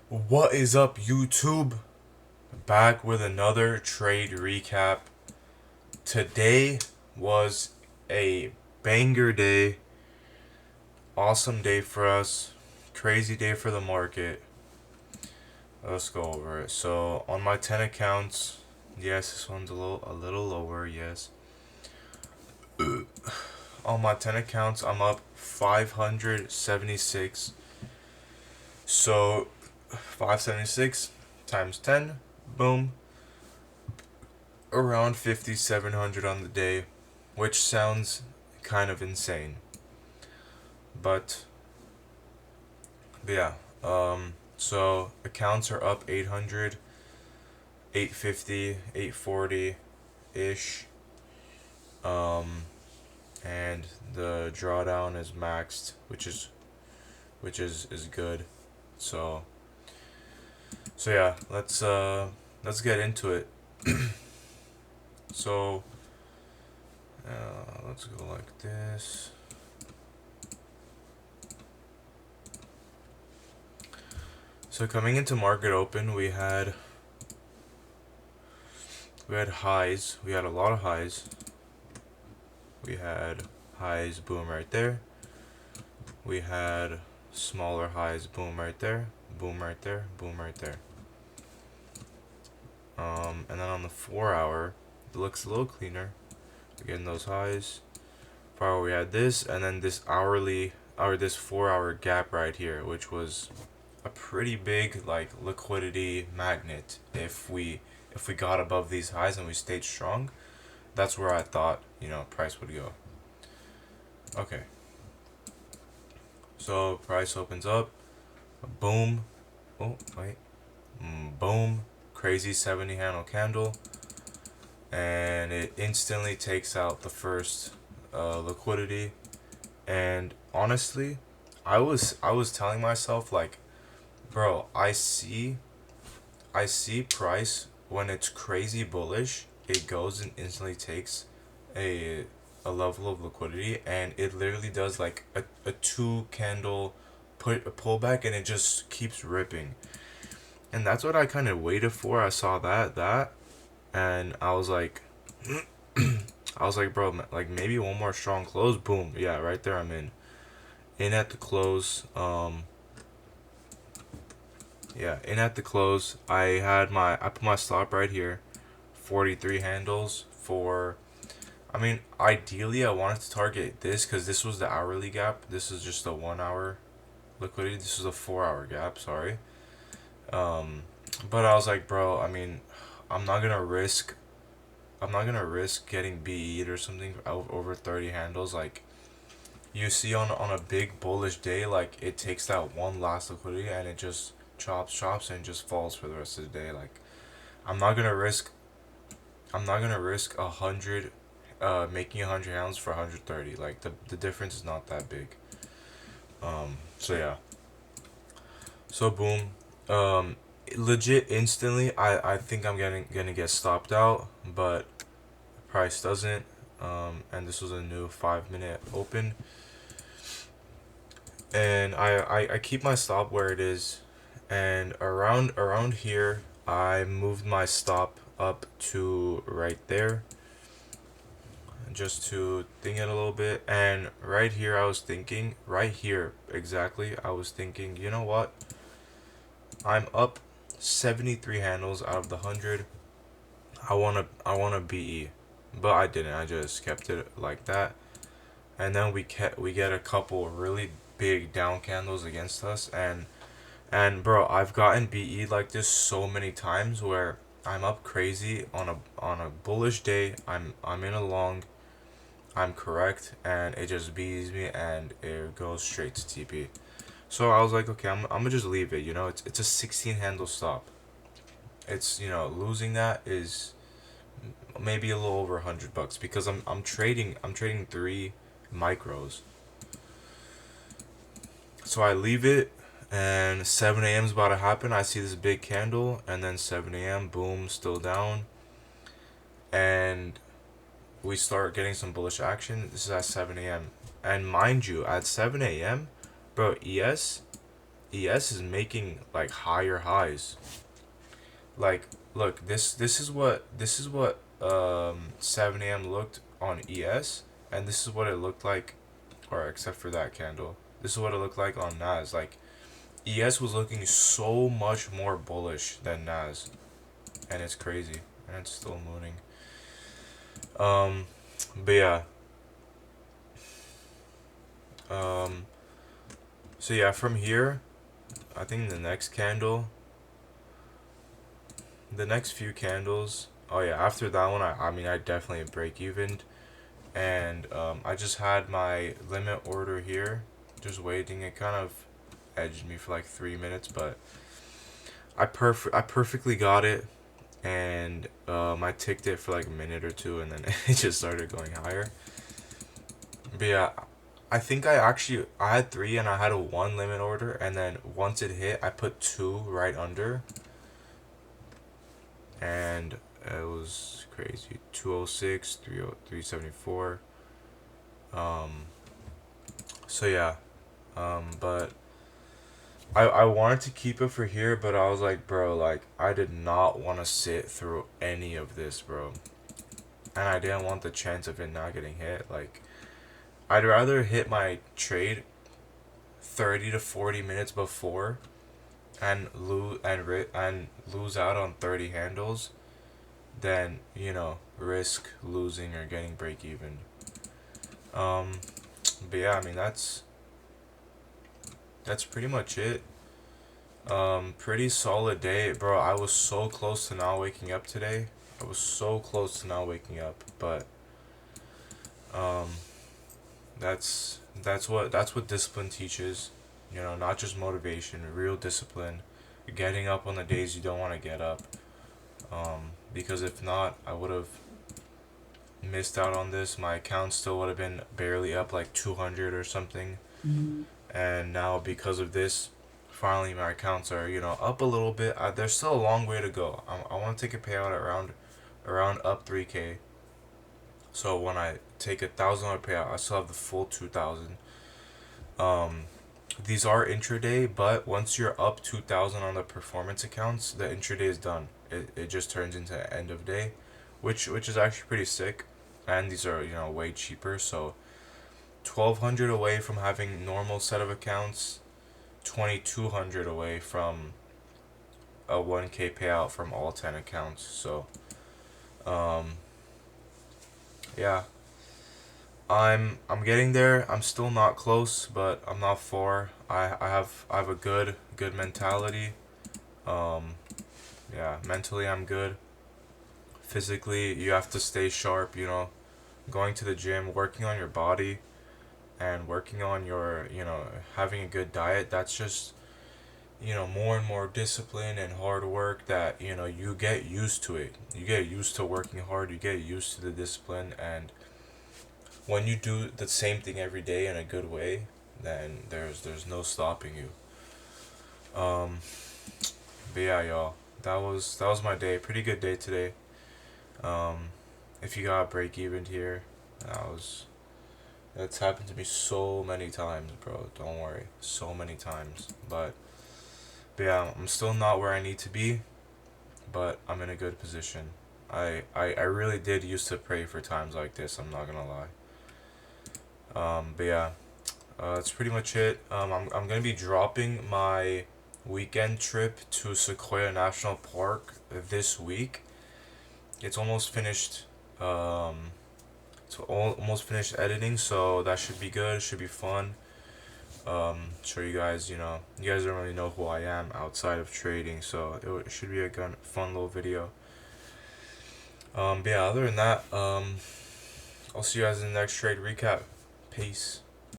What is up, YouTube? Back with another trade recap. Today was a banger day, awesome day for us, crazy day for the market. Let's go over it. So on my 10 accounts, yes, this one's a little lower, yes. On my 10 accounts, I'm up 576. So 576 times 10, boom, around 5,700 on the day, which sounds kind of insane. But, but yeah, so accounts are up 800, 850, 840 ish. Um, and the drawdown is maxed, which is good. So so yeah, let's get into it. So let's go like this. So coming into market open, we had highs. We had a lot of highs. We had highs, boom, right there. We had smaller highs, boom, right there, boom, right there, boom, right there. And then on the 4 hour, it looks a little cleaner. Again, those highs. 4 hour, we had this, and then this hourly, or this 4 hour gap right here, which was a pretty big like liquidity magnet. If we got above these highs and we stayed strong, that's where I thought price would go. Okay, so price opens up, boom, oh wait, boom, crazy 70 handle candle, and it instantly takes out the first liquidity. And honestly, I was telling myself like, bro, I see price when it's crazy bullish, it goes and instantly takes a a level of liquidity, and it literally does like a two candle put a pullback, and it just keeps ripping. And that's what I kind of waited for. I saw that and I was like, bro, like maybe one more strong close, boom, yeah, right there I'm in at the close. Yeah, in at the close, I put my stop right here, 43 handles for. I mean, ideally, I wanted to target this because this was the hourly gap. This is just a 1 hour liquidity. This is a 4 hour gap. Sorry. Um, but I was like, bro. I mean, I'm not gonna risk. I'm not gonna risk getting BE'd or something over 30 handles. Like you see on a big bullish day, like it takes that one last liquidity and it just chops and just falls for the rest of the day. Like I'm not gonna risk. I'm not gonna risk 100 making 100 pounds for 130. Like the difference is not that big. So yeah. So boom. Um, Legit instantly, I think I'm gonna get stopped out, but price doesn't. And this was a new 5 minute open, and I keep my stop where it is, and around here I moved my stop up to right there just to think it a little bit. And right here, I was thinking, right here exactly, I was thinking, you know what? I'm up 73 handles out of the 100. I wanna BE, but I didn't. I just kept it like that. And then we get a couple really big down candles against us, and bro, I've gotten BE like this so many times where I'm up crazy on a bullish day. I'm in a long, I'm correct, and it just beats me, and it goes straight to TP. So I was like, okay, I'm gonna just leave it. It's a 16 handle stop. It's losing that is maybe a little over $100 because I'm trading three micros. So I leave it, and 7 a.m. is about to happen. I see this big candle, and then 7 a.m. boom, still down, and we start getting some bullish action. This is at 7 a.m. And mind you, at 7 a.m., bro, ES is making like higher highs. Like, look, this is what 7 a.m. looked on ES, and this is what it looked like, or except for that candle. This is what it looked like on NAS. Like, ES was looking so much more bullish than NAS, and it's crazy, and it's still mooning. But yeah. Um, so yeah, from here, I think the next few candles. Oh yeah, after that one, I mean, I definitely break evened, and I just had my limit order here, just waiting. It kind of edged me for like 3 minutes, but I perfectly got it, and I ticked it for like a minute or two, and then it just started going higher. But yeah, I think I had three and I had a one limit order, and then once it hit, I put two right under, and it was crazy. 206, 374. Um, so yeah, but I wanted to keep it for here, but I was like, bro, like I did not want to sit through any of this, bro, and I didn't want the chance of it not getting hit. Like, I'd rather hit my trade 30 to 40 minutes before and lose out on 30 handles than, risk losing or getting break even. But yeah, I mean, that's pretty much it. Pretty solid day, bro. I was so close to not waking up today. I was so close to not waking up, but um that's what discipline teaches. Not just motivation, real discipline. Getting up on the days you don't want to get up. Because if not, I would have missed out on this. My account still would have been barely up like 200 or something. And now because of this, finally my accounts are, up a little bit. There's still a long way to go. I want to take a payout around up 3K. So when I take $1,000 payout, I still have the full 2,000. Um, these are intraday, but once you're up 2,000 on the performance accounts, the intraday is done. It just turns into end of day, which is actually pretty sick. And these are, way cheaper. So 1,200 away from having normal set of accounts, 2,200 away from a 1K payout from all 10 accounts. So um, yeah, I'm getting there. I'm still not close, but I'm not far. I have a good mentality. Um, yeah, mentally I'm good. Physically, you have to stay sharp. Going to the gym, working on your body, and working on your having a good diet. That's just more and more discipline and hard work that you get used to it. You get used to working hard. You get used to the discipline, and when you do the same thing every day in a good way, then there's no stopping you. Um, but yeah, y'all, that was my day. Pretty good day today. Um, if you got break even here, that's happened to me so many times, bro. Don't worry, so many times. But yeah, I'm still not where I need to be, but I'm in a good position. I really did used to pray for times like this. I'm not gonna lie. But yeah, that's pretty much it. I'm gonna be dropping my weekend trip to Sequoia National Park this week. It's almost finished. Almost finished editing, so that should be good. Should be fun. Show you guys. You guys don't really know who I am outside of trading, so it should be a fun little video. But yeah, other than that, I'll see you guys in the next trade recap. Peace.